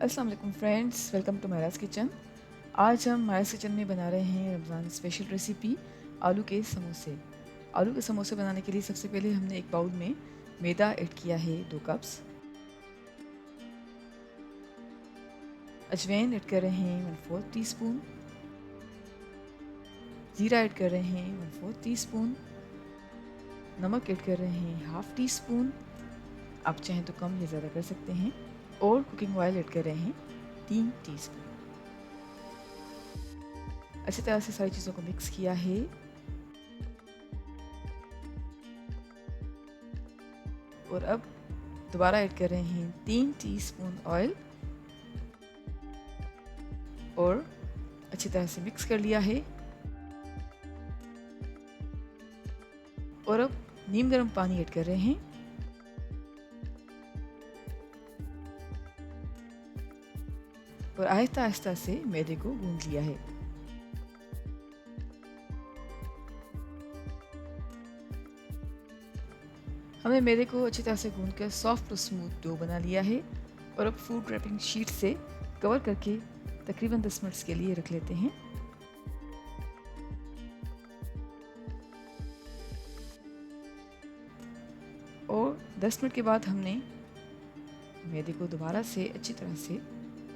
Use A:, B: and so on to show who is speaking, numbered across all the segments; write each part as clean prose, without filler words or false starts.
A: अस्सलाम वालेकुम friends, welcome to मायराज kitchen. आज हम मायराज किचन में बना रहे हैं रमज़ान स्पेशल रेसिपी आलू के समोसे। आलू के समोसे बनाने के लिए सबसे पहले हमने एक बाउल में मैदा ऐड किया है 2 कप्स। अजवाइन ऐड कर रहे हैं 1/4 टीस्पून। ज़ीरा ऐड कर रहे हैं 1/4 टीस्पून। नमक ऐड कर रहे हैं हाफ़ टी स्पून। आप चाहें तो कम या ज़्यादा कर सकते हैं। और कुकिंग ऑयल ऐड कर रहे हैं 3 टीस्पून। अच्छी तरह से सारी चीज़ों को मिक्स किया है। और अब दोबारा ऐड कर रहे हैं 3 टीस्पून ऑयल और अच्छी तरह से मिक्स कर लिया है। और अब नीम गर्म पानी ऐड कर रहे हैं और आहिस्ता आहिस्ता से मैदे को गूंद लिया है। हमने मैदे को अच्छी तरह से गूंद कर सॉफ्ट और स्मूथ डो बना लिया है। और अब फूड रैपिंग शीट से कवर करके तकरीबन 10 मिनट्स के लिए रख लेते हैं। और 10 मिनट के बाद हमने मैदे को दोबारा से अच्छी तरह से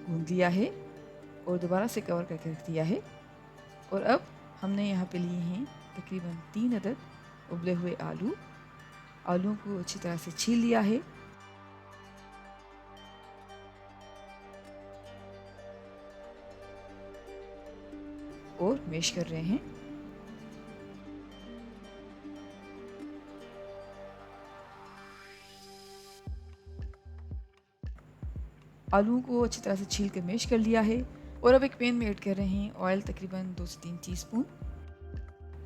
A: गूंद लिया है और दोबारा से कवर करके रख दिया है। और अब हमने यहाँ पे लिए हैं तकरीबन 3 अदद उबले हुए आलू। आलूओं को अच्छी तरह से छील लिया है और मैश कर रहे हैं। आलूओं को अच्छी तरह से छील कर मैश कर लिया है। और अब एक पैन में ऐड कर रहे हैं ऑयल तकरीबन 2 से 3 टीस्पून।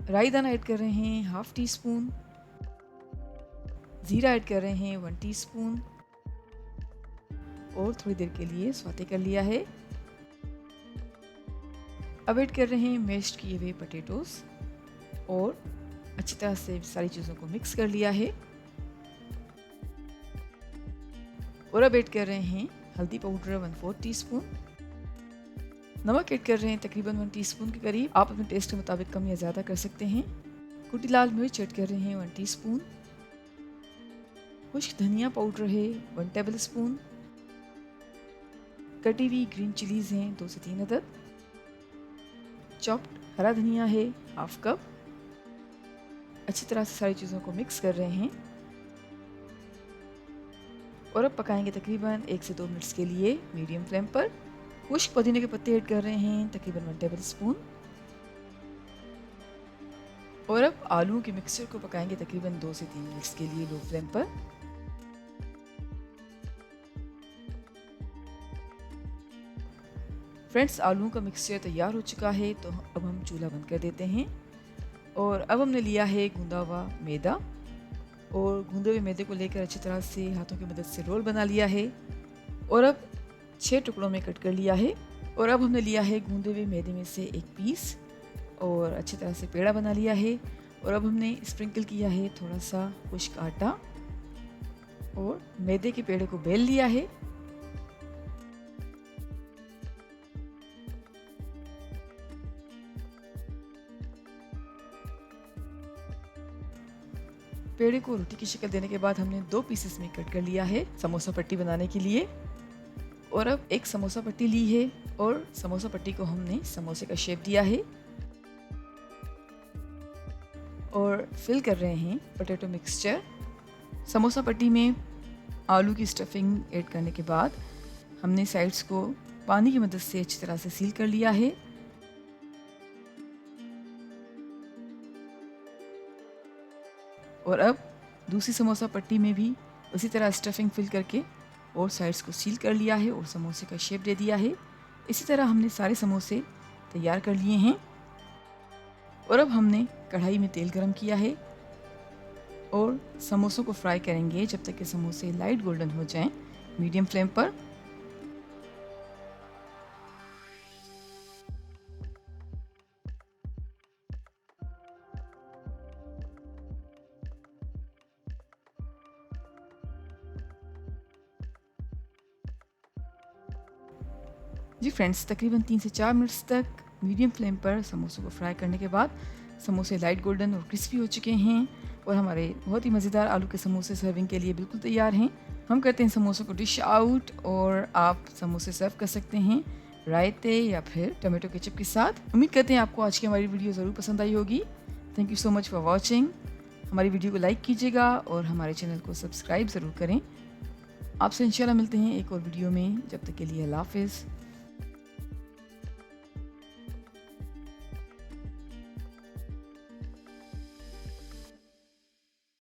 A: राई दाना ऐड कर रहे हैं हाफ़ टी स्पून। ज़ीरा ऐड कर रहे हैं 1 टीस्पून और थोड़ी देर के लिए सौते कर लिया है। अब ऐड कर रहे हैं मैश्ड किए हुए पोटैटोज़ और अच्छी तरह से सारी चीज़ों को मिक्स कर लिया है। और अब ऐड कर रहे हैं हल्दी पाउडर 1/4 टीस्पून। नमक ऐड कर रहे हैं तकरीबन 1 टीस्पून के करीब। आप अपने टेस्ट के मुताबिक कम या ज़्यादा कर सकते हैं। कुटी लाल मिर्च ऐड कर रहे हैं 1 टीस्पून। खुश्क धनिया पाउडर है 1 टेबल स्पून। कटी हुई ग्रीन चिलीज़ हैं 2 से 3 अदद। चॉप्ड हरा धनिया है हाफ कप। अच्छी तरह से सारी चीज़ों को मिक्स कर रहे हैं और अब पकाएंगे तकरीबन 1 से 2 मिनट्स के लिए मीडियम फ्लेम पर। खुश्क पुदीने के पत्ते ऐड कर रहे हैं तकरीबन 1 टेबल स्पून। और अब आलू के मिक्सचर को पकाएंगे तकरीबन 2 से 3 मिनट्स के लिए लो फ्लेम पर। फ्रेंड्स, आलू का मिक्सचर तैयार हो चुका है तो अब हम चूल्हा बंद कर देते हैं। और अब हमने लिया है गूंदा हुआ मैदा और गूंदे हुए मैदे को लेकर अच्छी तरह से हाथों की मदद से रोल बना लिया है और अब 6 टुकड़ों में कट कर लिया है। और अब हमने लिया है गूंदे हुए मैदे में से एक पीस और अच्छी तरह से पेड़ा बना लिया है। और अब हमने स्प्रिंकल किया है थोड़ा सा खुश्क आटा और मैदे के पेड़े को बेल लिया है। पेड़े को रोटी की शक्ल देने के बाद हमने 2 पीसेस में कट कर लिया है समोसा पट्टी बनाने के लिए। और अब एक समोसा पट्टी ली है और समोसा पट्टी को हमने समोसे का शेप दिया है और फिल कर रहे हैं पोटैटो मिक्सचर। समोसा पट्टी में आलू की स्टफिंग ऐड करने के बाद हमने साइड्स को पानी की मदद से अच्छी तरह से सील कर लिया है। और अब दूसरी समोसा पट्टी में भी उसी तरह स्टफिंग फिल करके और साइड्स को सील कर लिया है और समोसे का शेप दे दिया है। इसी तरह हमने सारे समोसे तैयार कर लिए हैं। और अब हमने कढ़ाई में तेल गरम किया है और समोसों को फ्राई करेंगे जब तक कि समोसे लाइट गोल्डन हो जाएं मीडियम फ्लेम पर। जी फ्रेंड्स, तकरीबन 3 से 4 मिनट्स तक मीडियम फ्लेम पर समोसों को फ्राई करने के बाद समोसे लाइट गोल्डन और क्रिस्पी हो चुके हैं और हमारे बहुत ही मज़ेदार आलू के समोसे सर्विंग के लिए बिल्कुल तैयार हैं। हम करते हैं समोसों को डिश आउट और आप समोसे सर्व कर सकते हैं रायते या फिर टमाटो केचप के साथ। उम्मीद करते हैं आपको आज की हमारी वीडियो ज़रूर पसंद आई होगी। Thank you so much for watching. हमारी वीडियो को लाइक कीजिएगा और हमारे चैनल को सब्सक्राइब ज़रूर करें। आपसे इंशाल्लाह मिलते हैं एक और वीडियो में। जब तक के लिए अल्लाह हाफ़िज़।